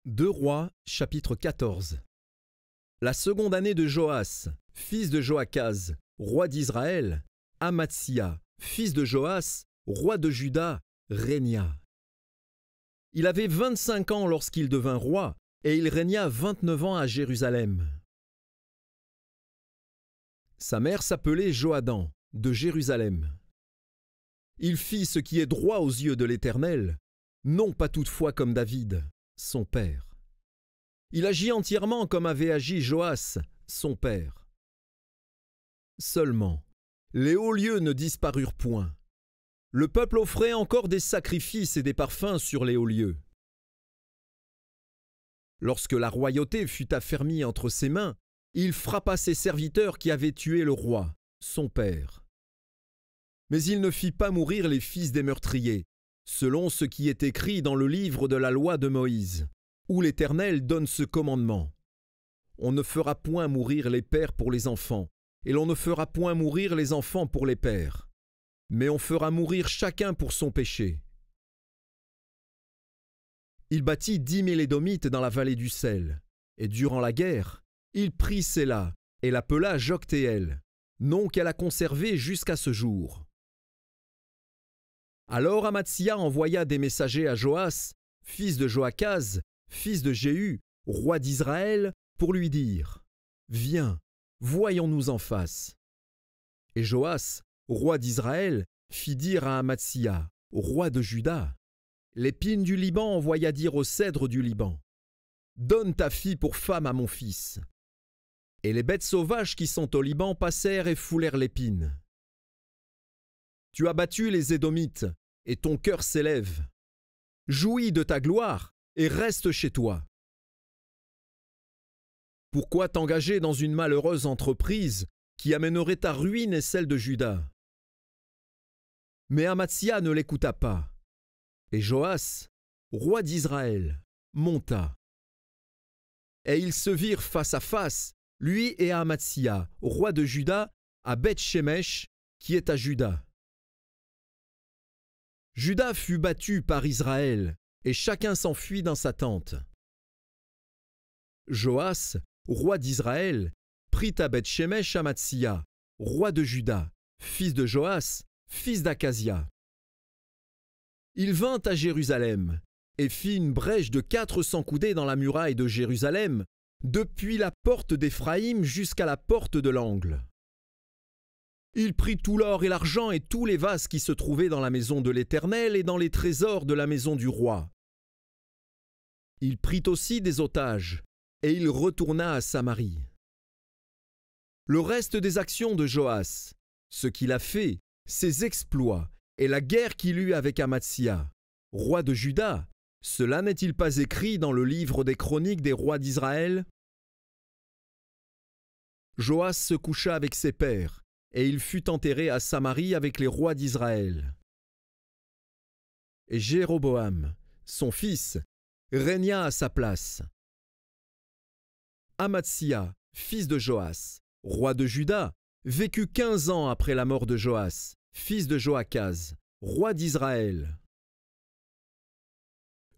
2 Rois, chapitre 14. La seconde année de Joas, fils de Joachaz, roi d'Israël, Amatsia, fils de Joas, roi de Juda, régna. Il avait 25 ans lorsqu'il devint roi, et il régna 29 ans à Jérusalem. Sa mère s'appelait Joadan, de Jérusalem. Il fit ce qui est droit aux yeux de l'Éternel, non pas toutefois comme David, son père. Il agit entièrement comme avait agi Joas, son père. Seulement, les hauts lieux ne disparurent point. Le peuple offrait encore des sacrifices et des parfums sur les hauts lieux. Lorsque la royauté fut affermie entre ses mains, il frappa ses serviteurs qui avaient tué le roi, son père. Mais il ne fit pas mourir les fils des meurtriers, selon ce qui est écrit dans le livre de la loi de Moïse, où l'Éternel donne ce commandement. On ne fera point mourir les pères pour les enfants, et l'on ne fera point mourir les enfants pour les pères, mais on fera mourir chacun pour son péché. Il bâtit 10 000 Édomites dans la vallée du sel, et durant la guerre, il prit Séla et l'appela Joctéel, nom qu'elle a conservé jusqu'à ce jour. Alors Amatsia envoya des messagers à Joas, fils de Joachaz, fils de Jéhu, roi d'Israël, pour lui dire « Viens, voyons-nous en face. » Et Joas, roi d'Israël, fit dire à Amatsia, roi de Juda, « L'épine du Liban envoya dire au cèdre du Liban, « Donne ta fille pour femme à mon fils. » Et les bêtes sauvages qui sont au Liban passèrent et foulèrent l'épine. Tu as battu les Édomites, et ton cœur s'élève. Jouis de ta gloire, et reste chez toi. Pourquoi t'engager dans une malheureuse entreprise qui amènerait ta ruine et celle de Juda? Mais Amatsia ne l'écouta pas, et Joas, roi d'Israël, monta. Et ils se virent face à face, lui et Amatsia, roi de Juda, à Beth-Shemesh, qui est à Juda. Juda fut battu par Israël, et chacun s'enfuit dans sa tente. Joas, roi d'Israël, prit à Beth-Shemesh Amatsia, roi de Juda, fils de Joas, fils d'Akazia. Il vint à Jérusalem, et fit une brèche de 400 coudées dans la muraille de Jérusalem, depuis la porte d'Éphraïm jusqu'à la porte de l'angle. Il prit tout l'or et l'argent et tous les vases qui se trouvaient dans la maison de l'Éternel et dans les trésors de la maison du roi. Il prit aussi des otages, et il retourna à Samarie. Le reste des actions de Joas, ce qu'il a fait, ses exploits, et la guerre qu'il eut avec Amatsia, roi de Juda, cela n'est-il pas écrit dans le livre des chroniques des rois d'Israël? Joas se coucha avec ses pères, et il fut enterré à Samarie avec les rois d'Israël. Et Jéroboam, son fils, régna à sa place. Amatsia, fils de Joas, roi de Juda, vécut 15 ans après la mort de Joas, fils de Joachaz, roi d'Israël.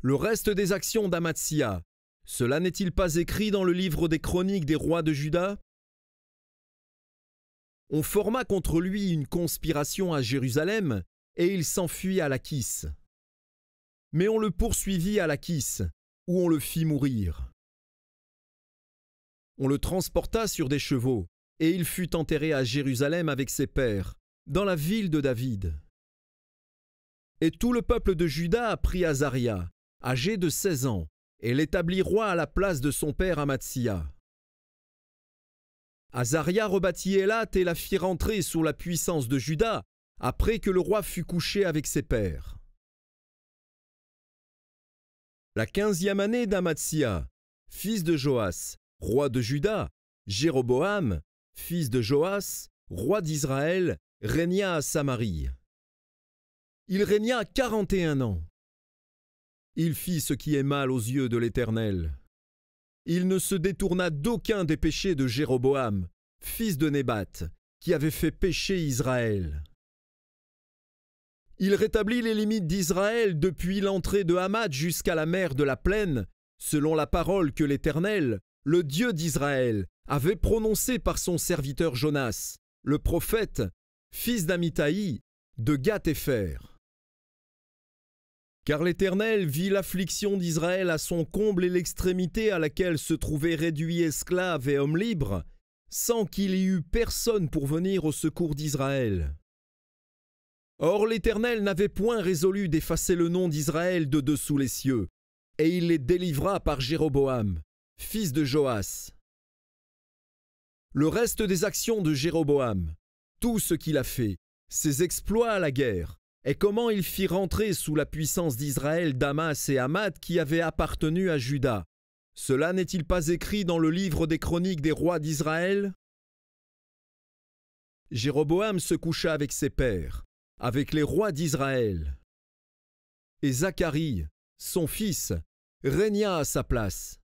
Le reste des actions d'Amatsia, cela n'est-il pas écrit dans le livre des chroniques des rois de Juda? On forma contre lui une conspiration à Jérusalem, et il s'enfuit à Lachis. Mais on le poursuivit à Lachis, où on le fit mourir. On le transporta sur des chevaux, et il fut enterré à Jérusalem avec ses pères, dans la ville de David. Et tout le peuple de Juda prit Azaria, âgé de 16 ans, et l'établit roi à la place de son père Amatsia. Azaria rebâtit Élat et la fit rentrer sous la puissance de Juda, après que le roi fut couché avec ses pères. La 15e année d'Amatsia, fils de Joas, roi de Juda, Jéroboam, fils de Joas, roi d'Israël, régna à Samarie. Il régna 41 ans. Il fit ce qui est mal aux yeux de l'Éternel. Il ne se détourna d'aucun des péchés de Jéroboam, fils de Nébat, qui avait fait pécher Israël. Il rétablit les limites d'Israël depuis l'entrée de Hamath jusqu'à la mer de la Plaine, selon la parole que l'Éternel, le Dieu d'Israël, avait prononcée par son serviteur Jonas, le prophète, fils d'Amithaï, de Gath-Hépher. Car l'Éternel vit l'affliction d'Israël à son comble et l'extrémité à laquelle se trouvaient réduits esclaves et hommes libres, sans qu'il y eût personne pour venir au secours d'Israël. Or l'Éternel n'avait point résolu d'effacer le nom d'Israël de dessous les cieux, et il les délivra par Jéroboam, fils de Joas. Le reste des actions de Jéroboam, tout ce qu'il a fait, ses exploits à la guerre, et comment il fit rentrer sous la puissance d'Israël Damas et Hamath qui avaient appartenu à Juda, cela n'est-il pas écrit dans le livre des chroniques des rois d'Israël? Jéroboam se coucha avec ses pères, avec les rois d'Israël. Et Zacharie, son fils, régna à sa place.